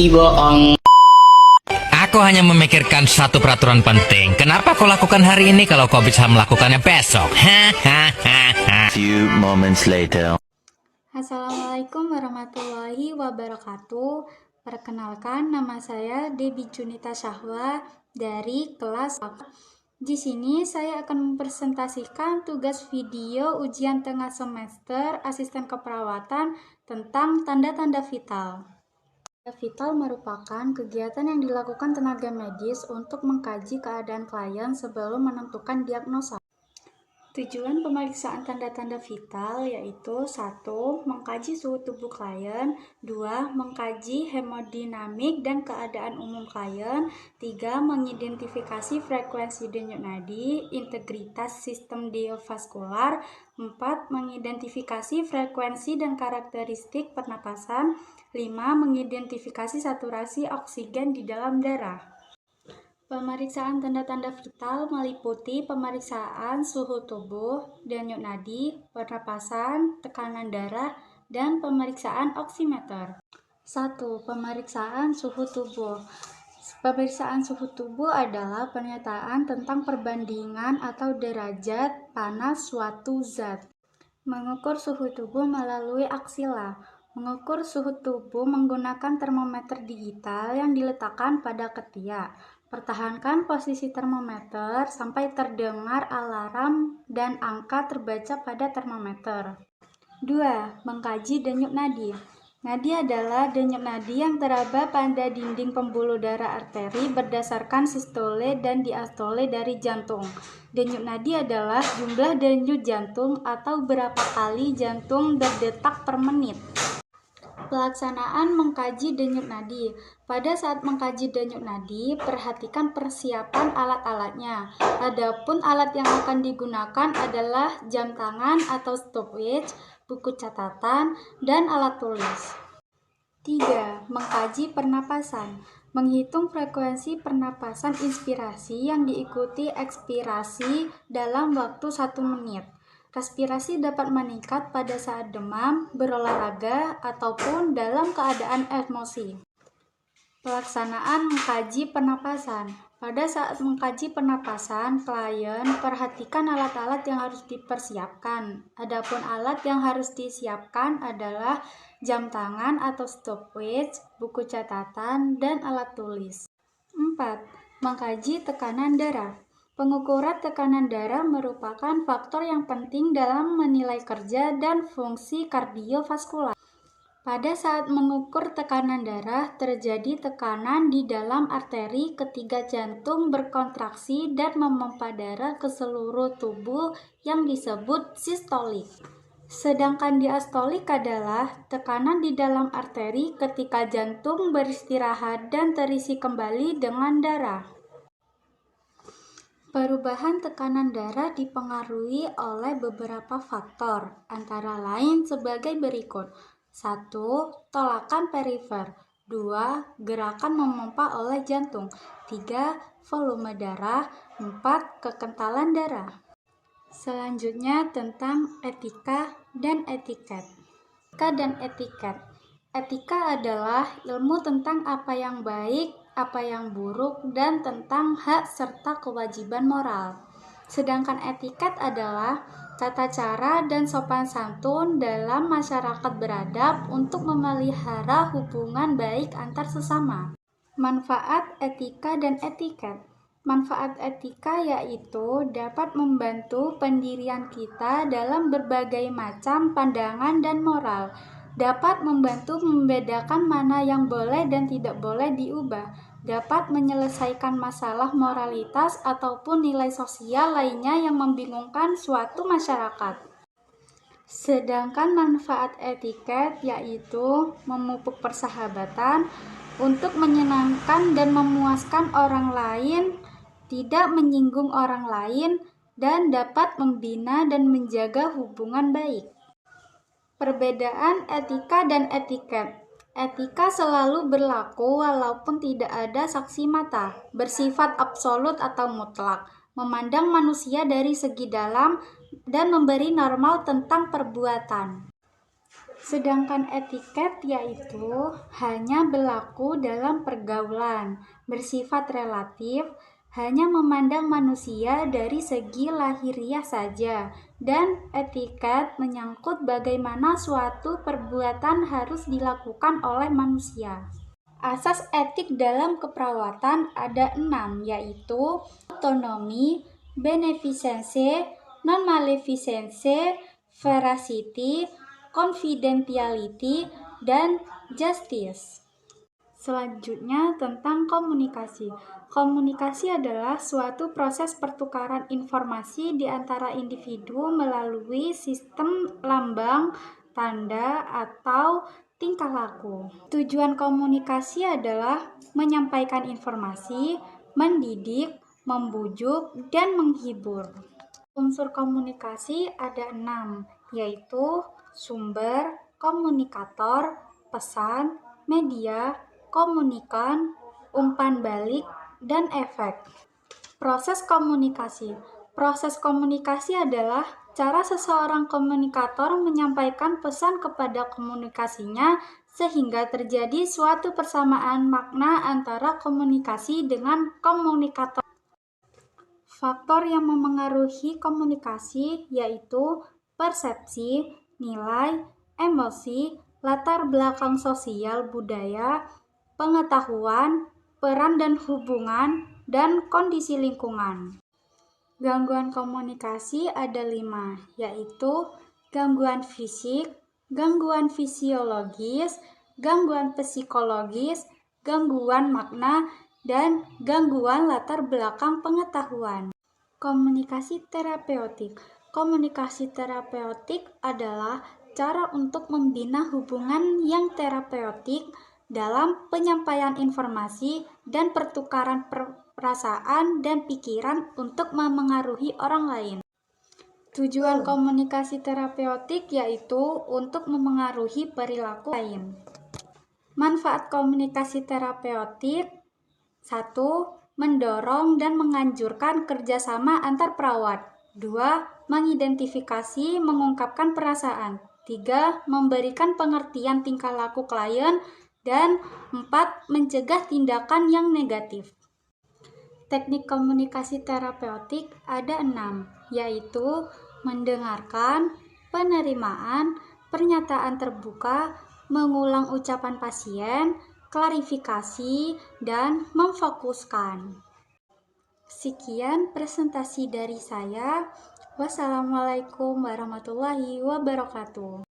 bohong. Aku hanya memikirkan satu peraturan penting. Kenapa kau lakukan hari ini kalau kau bisa melakukannya besok? Few moments later. Assalamualaikum warahmatullahi wabarakatuh. Perkenalkan, nama saya Debi Junita Syahwa dari kelas 8. Di sini saya akan mempresentasikan tugas video ujian tengah semester asisten keperawatan tentang tanda-tanda vital. Tanda vital merupakan kegiatan yang dilakukan tenaga medis untuk mengkaji keadaan klien sebelum menentukan diagnosa. Tujuan pemeriksaan tanda-tanda vital yaitu 1. Mengkaji suhu tubuh klien, 2. Mengkaji hemodinamik dan keadaan umum klien, 3. Mengidentifikasi frekuensi denyut nadi, integritas sistem diafaskular, 4. Mengidentifikasi frekuensi dan karakteristik pernapasan, 5. Mengidentifikasi saturasi oksigen di dalam darah. Pemeriksaan tanda-tanda vital meliputi pemeriksaan suhu tubuh, denyut nadi, pernapasan, tekanan darah, dan pemeriksaan oximeter. 1. Pemeriksaan suhu tubuh. Pemeriksaan suhu tubuh adalah pernyataan tentang perbandingan atau derajat panas suatu zat. Mengukur suhu tubuh melalui aksila. Mengukur suhu tubuh menggunakan termometer digital yang diletakkan pada ketiak. Pertahankan posisi termometer sampai terdengar alarm dan angka terbaca pada termometer. 2. Mengkaji denyut nadi. Nadi adalah denyut nadi yang teraba pada dinding pembuluh darah arteri berdasarkan sistole dan diastole dari jantung. Denyut nadi adalah jumlah denyut jantung atau berapa kali jantung berdetak per menit. Pelaksanaan mengkaji denyut nadi. Pada saat mengkaji denyut nadi, perhatikan persiapan alat-alatnya. Adapun alat yang akan digunakan adalah jam tangan atau stopwatch, buku catatan, dan alat tulis. 3. Mengkaji pernapasan. Menghitung frekuensi pernapasan inspirasi yang diikuti ekspirasi dalam waktu 1 menit. Respirasi dapat meningkat pada saat demam, berolahraga, ataupun dalam keadaan emosi. Pelaksanaan mengkaji pernapasan. Pada saat mengkaji pernapasan, klien perhatikan alat-alat yang harus dipersiapkan. Adapun alat yang harus disiapkan adalah jam tangan atau stopwatch, buku catatan, dan alat tulis. 4. Mengkaji tekanan darah. Pengukuran tekanan darah merupakan faktor yang penting dalam menilai kerja dan fungsi kardiovaskular. Pada saat mengukur tekanan darah, terjadi tekanan di dalam arteri ketika jantung berkontraksi dan memompa darah ke seluruh tubuh yang disebut sistolik. Sedangkan diastolik adalah tekanan di dalam arteri ketika jantung beristirahat dan terisi kembali dengan darah. Perubahan tekanan darah dipengaruhi oleh beberapa faktor, antara lain sebagai berikut. 1. Tolakan perifer. 2. Gerakan memompa oleh jantung. 3. Volume darah. 4. Kekentalan darah. Selanjutnya tentang etika dan etiket. Etika dan etiket. Etika adalah ilmu tentang apa yang baik, apa yang buruk, dan tentang hak serta kewajiban moral. Sedangkan etiket adalah tata cara dan sopan santun dalam masyarakat beradab untuk memelihara hubungan baik antar sesama. Manfaat etika dan etiket. Manfaat etika yaitu dapat membantu pendirian kita dalam berbagai macam pandangan dan moral, dapat membantu membedakan mana yang boleh dan tidak boleh diubah, dapat menyelesaikan masalah moralitas ataupun nilai sosial lainnya yang membingungkan suatu masyarakat. Sedangkan manfaat etiket yaitu memupuk persahabatan untuk menyenangkan dan memuaskan orang lain, tidak menyinggung orang lain, dan dapat membina dan menjaga hubungan baik. Perbedaan etika dan etiket. Etika selalu berlaku walaupun tidak ada saksi mata, bersifat absolut atau mutlak, memandang manusia dari segi dalam, dan memberi normal tentang perbuatan. Sedangkan etiket yaitu hanya berlaku dalam pergaulan, bersifat relatif, hanya memandang manusia dari segi lahiriah saja, dan etiket menyangkut bagaimana suatu perbuatan harus dilakukan oleh manusia. Asas etik dalam keperawatan ada 6, yaitu autonomi, beneficence, non-maleficence, veracity, confidentiality, dan justice. Selanjutnya tentang komunikasi. Komunikasi adalah suatu proses pertukaran informasi di antara individu melalui sistem lambang, tanda, atau tingkah laku. Tujuan komunikasi adalah menyampaikan informasi, mendidik, membujuk, dan menghibur. Unsur komunikasi ada 6, yaitu sumber, komunikator, pesan, media, komunikan, umpan balik, dan efek. Proses komunikasi. Proses komunikasi adalah cara seseorang komunikator menyampaikan pesan kepada komunikasinya sehingga terjadi suatu persamaan makna antara komunikasi dengan komunikator. Faktor yang memengaruhi komunikasi yaitu persepsi, nilai, emosi, latar belakang sosial budaya, pengetahuan, peran dan hubungan, dan kondisi lingkungan. Gangguan komunikasi ada 5, yaitu gangguan fisik, gangguan fisiologis, gangguan psikologis, gangguan makna, dan gangguan latar belakang pengetahuan. Komunikasi terapeutik. Komunikasi terapeutik adalah cara untuk membina hubungan yang terapeutik dalam penyampaian informasi dan pertukaran perasaan dan pikiran untuk memengaruhi orang lain. Tujuan komunikasi terapeutik yaitu untuk memengaruhi perilaku lain. Manfaat komunikasi terapeutik: 1. Mendorong dan menganjurkan kerjasama antar perawat. 2. Mengidentifikasi, mengungkapkan perasaan. 3. Memberikan pengertian tingkah laku klien. Dan 4. Mencegah tindakan yang negatif. Teknik komunikasi terapeutik ada 6, yaitu mendengarkan, penerimaan, pernyataan terbuka, mengulang ucapan pasien, klarifikasi, dan memfokuskan. Sekian presentasi dari saya. Wassalamualaikum warahmatullahi wabarakatuh.